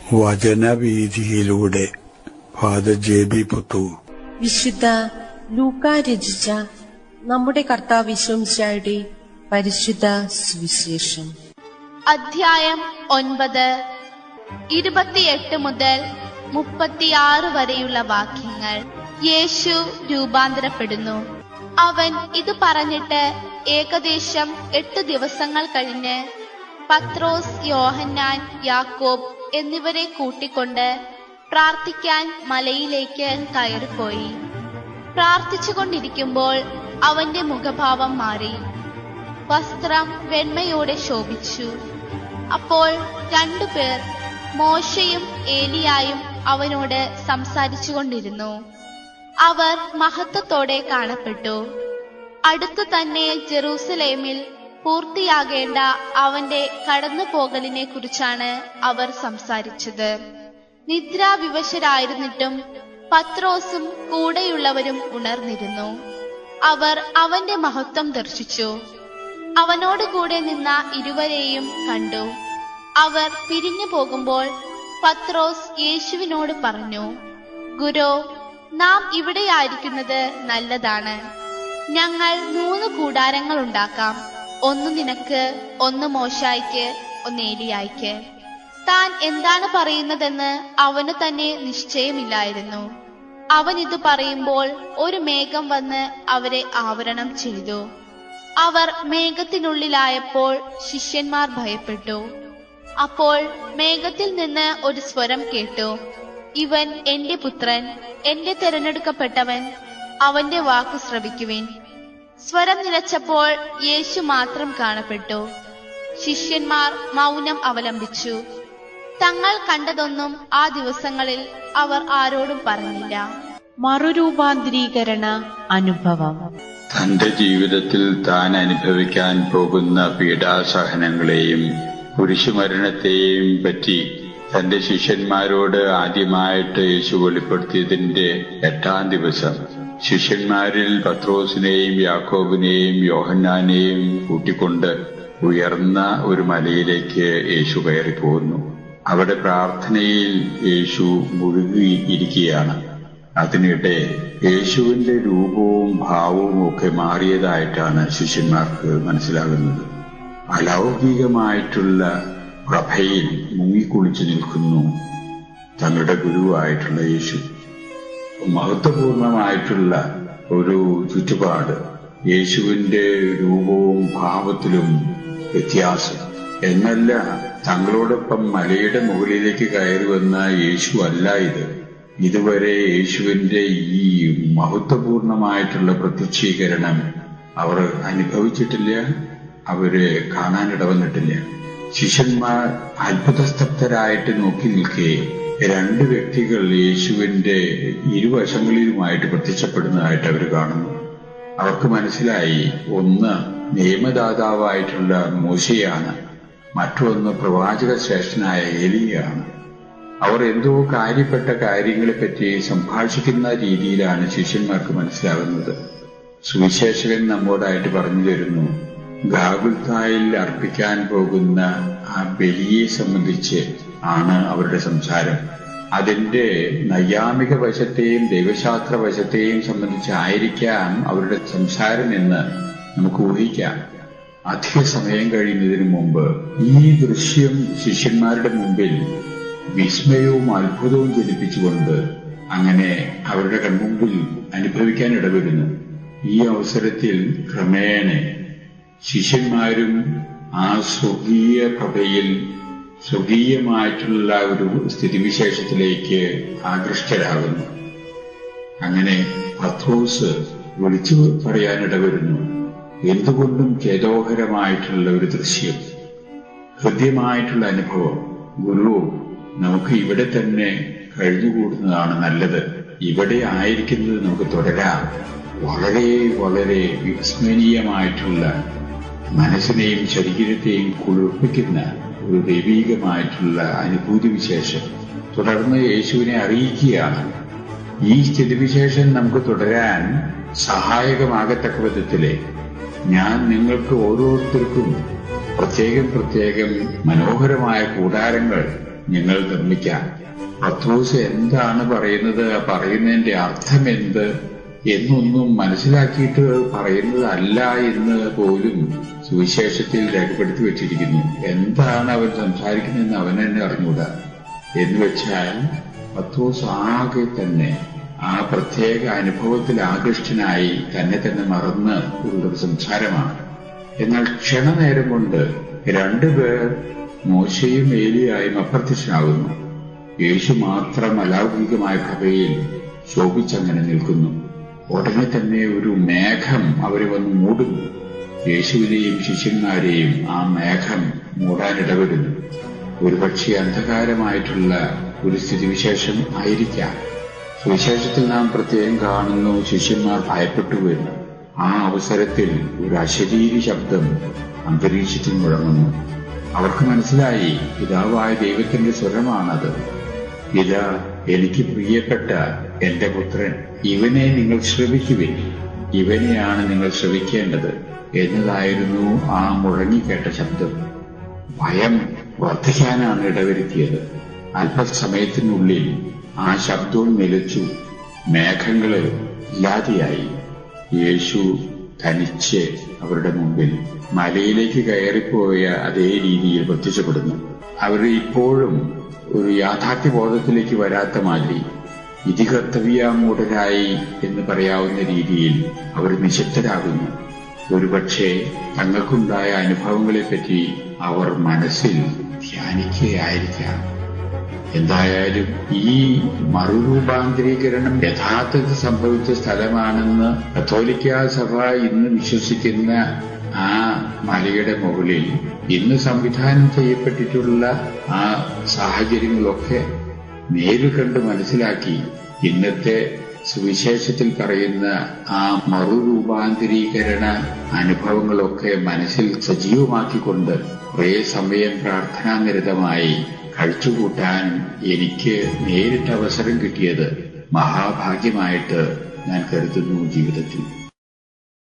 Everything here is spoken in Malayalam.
വചനവീഥിയിലൂടെ ഫാദർ ജെ.ബി. പുത്തൂർ. വിശുദ്ധ ലൂക്കാ രചിച്ച നമ്മുടെ കർത്താവ് യേശുമിശിഹായുടെ പരിശുദ്ധ സുവിശേഷം. അധ്യായം 9, 28 മുതൽ 36 വരെയുള്ള വാക്യങ്ങൾ. യേശു രൂപാന്തരപ്പെടുന്നു. അവൻ ഇത് പറഞ്ഞിട്ട് ഏകദേശം 8 ദിവസങ്ങൾ കഴിഞ്ഞ് പത്രോസ്, യോഹന്നാൻ, യാക്കോബ് എന്നിവരെ കൂട്ടിക്കൊണ്ട് പ്രാർത്ഥിക്കാൻ മലയിലേക്ക് കയറിപ്പോയി. പ്രാർത്ഥിച്ചുകൊണ്ടിരിക്കുമ്പോൾ അവന്റെ മുഖഭാവം മാറി, വസ്ത്രം വെണ്മയോടെ ശോഭിച്ചു. അപ്പോൾ 2 പേർ, മോശയും ഏലിയായും അവനോട് സംസാരിച്ചു കൊണ്ടിരുന്നു. അവർ മഹത്വത്തോടെ കാണപ്പെട്ടു. അടുത്തു തന്നെ ജെറൂസലേമിൽ പൂർത്തിയാകേണ്ട അവന്റെ കടന്നുപോകലിനെ കുറിച്ചാണ് അവർ സംസാരിച്ചത്. നിദ്രാവിവശരായിരുന്നിട്ടും പത്രോസും കൂടെയുള്ളവരും ഉണർന്നിരുന്നു. അവർ അവന്റെ മഹത്വം ദർശിച്ചു. അവനോട് കൂടെ നിന്ന ഇരുവരെയും കണ്ടു. അവർ പിരിഞ്ഞു പോകുമ്പോൾ പത്രോസ് യേശുവിനോട് പറഞ്ഞു, ഗുരോ, നാം ഇവിടെയായിരിക്കുന്നത് നല്ലതാണ്. ഞങ്ങൾ 3 കൂടാരങ്ങൾ ഉണ്ടാക്കാം. 1 നിനക്ക്, 1 മോശായിക്ക്, 1 ഏലിയായിക്ക്. താൻ എന്താണ് പറയുന്നതെന്ന് അവന് തന്നെ നിശ്ചയമില്ലായിരുന്നു. അവൻ ഇത് പറയുമ്പോൾ ഒരു മേഘം വന്ന് അവരെ ആവരണം ചെയ്തു. അവർ മേഘത്തിനുള്ളിലായപ്പോൾ ശിഷ്യന്മാർ ഭയപ്പെട്ടു. അപ്പോൾ മേഘത്തിൽ നിന്ന് ഒരു സ്വരം കേട്ടു, ഇവൻ എന്റെ പുത്രൻ, എന്റെ തിരഞ്ഞെടുക്കപ്പെട്ടവൻ, അവന്റെ വാക്കു ശ്രവിക്കുവിൻ. സ്വരം നിലച്ചപ്പോൾ യേശു മാത്രം കാണപ്പെട്ടു. ശിഷ്യന്മാർ മൗനം അവലംബിച്ചു. തങ്ങൾ കണ്ടതൊന്നും ആ ദിവസങ്ങളിൽ അവർ ആരോടും പറഞ്ഞില്ല. മറുരൂപാന്തരീകരണ അനുഭവം. തന്റെ ജീവിതത്തിൽ താൻ അനുഭവിക്കാൻ പോകുന്ന പീഡാസഹനങ്ങളെയും കുരിശുമരണത്തെയും പറ്റി തന്റെ ശിഷ്യന്മാരോട് ആദ്യമായിട്ട് യേശു വെളിപ്പെടുത്തിയതിന്റെ 8-ാം ദിവസം ശിഷ്യന്മാരിൽ പത്രോസിനെയും യാക്കോബിനെയും യോഹന്നാനെയും കൂട്ടിക്കൊണ്ട് ഉയർന്ന ഒരു മലയിലേക്ക് യേശു കയറിപ്പോകുന്നു. അവിടെ പ്രാർത്ഥനയിൽ യേശു മുഴുകിയിരിക്കുകയാണ്. അതിനിടെ യേശുവിന്റെ രൂപവും ഭാവവും ഒക്കെ മാറിയതായിട്ടാണ് ശിഷ്യന്മാർക്ക് മനസ്സിലാകുന്നത്. അലൗകികമായിട്ടുള്ള പ്രഭയിൽ മുങ്ങിക്കുളിച്ചു നിൽക്കുന്നു തങ്ങളുടെ ഗുരുവായിട്ടുള്ള യേശു. മഹത്വപൂർണമായിട്ടുള്ള ഒരു ചുറ്റുപാട്. യേശുവിന്റെ രൂപവും ഭാവത്തിലും വ്യത്യാസം. എന്നല്ല, തങ്ങളോടൊപ്പം മലയുടെ മുകളിലേക്ക് കയറി വന്ന യേശു അല്ല ഇത്. ഇതുവരെ യേശുവിന്റെ ഈ മഹത്വപൂർണമായിട്ടുള്ള പ്രത്യക്ഷീകരണം അവർ അനുഭവിച്ചിട്ടില്ല, അവര് കാണാനിടവന്നിട്ടില്ല. ശിഷ്യന്മാർ അത്ഭുതസ്തബ്ധരായിട്ട് നോക്കി നിൽക്കെ 2 വ്യക്തികൾ യേശുവിന്റെ ഇരുവശങ്ങളിലുമായിട്ട് പ്രത്യക്ഷപ്പെടുന്നതായിട്ട് അവർ കാണുന്നു. അവർക്ക് മനസ്സിലായി, ഒന്ന് നിയമദാതാവായിട്ടുള്ള മോശയാണ്, മറ്റൊന്ന് പ്രവാചക ശ്രേഷ്ഠനായ ഏലിയാണ്. അവർ എന്തോ കാര്യപ്പെട്ട കാര്യങ്ങളെപ്പറ്റി സംഭാഷിക്കുന്ന രീതിയിലാണ് ശിഷ്യന്മാർക്ക് മനസ്സിലാകുന്നത്. സുവിശേഷകൻ നമ്മോടായിട്ട് പറഞ്ഞു തരുന്നു, ഗാഗുൽത്തായിൽ അർപ്പിക്കാൻ പോകുന്ന ആ ബലിയെ സംബന്ധിച്ച് ആണ് അവരുടെ സംസാരം. അതിന്റെ നൈയാമിക വശത്തെയും ദൈവശാസ്ത്ര വശത്തെയും സംബന്ധിച്ചായിരിക്കാം അവരുടെ സംസാരം എന്ന് നമുക്ക് ഊഹിക്കാം. അധിക സമയം കഴിയുന്നതിന് മുമ്പ് ഈ ദൃശ്യം ശിഷ്യന്മാരുടെ മുമ്പിൽ വിസ്മയവും അത്ഭുതവും ജനിപ്പിച്ചുകൊണ്ട് അങ്ങനെ അവരുടെ കൺമുമ്പിൽ അനുഭവിക്കാൻ ഇടവരുന്നു. ഈ അവസരത്തിൽ ക്രമേണ ശിഷ്യന്മാരും ആ സ്വർഗീയ പ്രഭയിൽ സ്വർഗീയമായിട്ടുള്ള ഒരു സ്ഥിതിവിശേഷത്തിലേക്ക് ആകൃഷ്ടരാകുന്നു. അങ്ങനെ പത്രോസ് വിളിച്ചു പറയാനിടവരുന്നു, എന്തുകൊണ്ടും ചേതോഹരമായിട്ടുള്ള ഒരു ദൃശ്യം, ഹൃദ്യമായിട്ടുള്ള അനുഭവം. ഗുരു, നമുക്ക് ഇവിടെ തന്നെ കഴിഞ്ഞുകൂടുന്നതാണ് നല്ലത്. ഇവിടെ ആയിരിക്കുന്നത് നമുക്ക് തുടരാം. വളരെ വളരെ വിസ്മരണീയമായിട്ടുള്ള, മനസ്സിനെയും ശരീരത്തെയും കുളിർപ്പിക്കുന്ന ഒരു ദൈവീകമായിട്ടുള്ള അനുഭൂതി വിശേഷം. തുടർന്ന് യേശുവിനെ അറിയിക്കുകയാണ്. ഈ സ്ഥിതിവിശേഷം നമുക്ക് തുടരാൻ സഹായകമാകത്തക്ക വിധത്തിലെ ഞാൻ നിങ്ങൾക്ക് ഓരോരുത്തർക്കും പ്രത്യേകം മനോഹരമായ കൂടാരങ്ങൾ ഞങ്ങൾ നിർമ്മിക്കാം. പത്രോസ് എന്താണ് പറയുന്നതിന്റെ അർത്ഥം എന്ത് എന്നൊന്നും മനസ്സിലാക്കിയിട്ട് പറയുന്നതല്ല എന്ന് പോലും സുവിശേഷത്തിൽ രേഖപ്പെടുത്തി വെച്ചിരിക്കുന്നു. എന്താണ് അവൻ സംസാരിക്കുന്നതെന്ന് അവൻ തന്നെ അറിഞ്ഞൂടാ. എന്ന് വെച്ചാൽ പത്രോസ് ആകെ തന്നെ ആ പ്രത്യേക അനുഭവത്തിൽ ആകൃഷ്ടനായി തന്നെ മറന്ന് ഉള്ളൊരു സംസാരമാണ്. എന്നാൽ ക്ഷണനേരം കൊണ്ട് രണ്ടുപേർ മോശയും ഏലിയായും അപ്രത്യക്ഷനാകുന്നു. യേശു മാത്രം അലൗകികമായ പ്രഭയിൽ ശോഭിച്ചങ്ങനെ നിൽക്കുന്നു. ഉടനെ തന്നെ ഒരു മേഘം അവരെ വന്ന് മൂടുന്നു. യേശുവിനെയും ശിഷ്യന്മാരെയും ആ മേഘം മൂടാനിടപെടുന്നു. ഒരുപക്ഷെ അന്ധകാരമായിട്ടുള്ള ഒരു സ്ഥിതിവിശേഷം ആയിരിക്കാം. സുവിശേഷത്തിൽ നാം പ്രത്യേകം കാണുന്നു, ശിഷ്യന്മാർ ഭയപ്പെട്ടു വരുന്നു. ആ അവസരത്തിൽ ഒരു അശരീരി ശബ്ദം അന്തരീക്ഷത്തിൽ മുഴങ്ങുന്നു. അവർക്ക് മനസ്സിലായി, പിതാവായ ദൈവത്തിന്റെ സ്വരമാണത്. ഇതാ എനിക്ക് പ്രിയപ്പെട്ട എന്റെ പുത്രൻ, ഇവനെ നിങ്ങൾ ശ്രവിക്കുവിൻ, ഇവനെയാണ് നിങ്ങൾ ശ്രവിക്കേണ്ടത് എന്നതായിരുന്നു ആ മുഴങ്ങിക്കേട്ട ശബ്ദം. ഭയം വർദ്ധിക്കാനാണ് ഇടവരുത്തിയത്. അല്പസമയത്തിനുള്ളിൽ ആ ശബ്ദവും നിലച്ചു, മേഘങ്ങള് ഇല്ലാതെയായി. യേശു തനിച്ച് അവരുടെ മുമ്പിൽ മലയിലേക്ക് കയറിപ്പോയ അതേ രീതിയിൽ പ്രത്യക്ഷപ്പെടുന്നു. അവർ ഇപ്പോഴും ഒരു യാഥാർത്ഥ്യബോധത്തിലേക്ക് വരാത്ത മാതിരി ഇതികർത്തവ്യാമൂഢരായി എന്ന് പറയാവുന്ന രീതിയിൽ അവർ നിശബ്ദരാകുന്നു. ഒരുപക്ഷെ തങ്ങൾക്കുണ്ടായ അനുഭവങ്ങളെപ്പറ്റി അവർ മനസ്സിൽ ധ്യാനിക്കുകയായിരിക്കാം. എന്തായാലും ഈ മറുരൂപാന്തരീകരണം യഥാർത്ഥത്തിൽ സംഭവിച്ച സ്ഥലമാണെന്ന് കത്തോലിക്കാ സഭ ഇന്ന് വിശ്വസിക്കുന്ന ആ മലയുടെ മുകളിൽ ഇന്ന് സംവിധാനം ചെയ്യപ്പെട്ടിട്ടുള്ള ആ സാഹചര്യങ്ങളൊക്കെ നേരിൽ കണ്ട് മനസ്സിലാക്കി ഇന്നത്തെ സുവിശേഷത്തിൽ പറയുന്ന ആ മറുരൂപാന്തരീകരണ അനുഭവങ്ങളൊക്കെ മനസ്സിൽ സജീവമാക്കിക്കൊണ്ട് കുറേ സമയം പ്രാർത്ഥനാനിരതമായി കഴിച്ചുകൂട്ടാൻ എനിക്ക് നേരിട്ട് അവസരം കിട്ടിയത് മഹാഭാഗ്യമായിട്ട് ഞാൻ കരുതുന്നു ജീവിതത്തിൽ.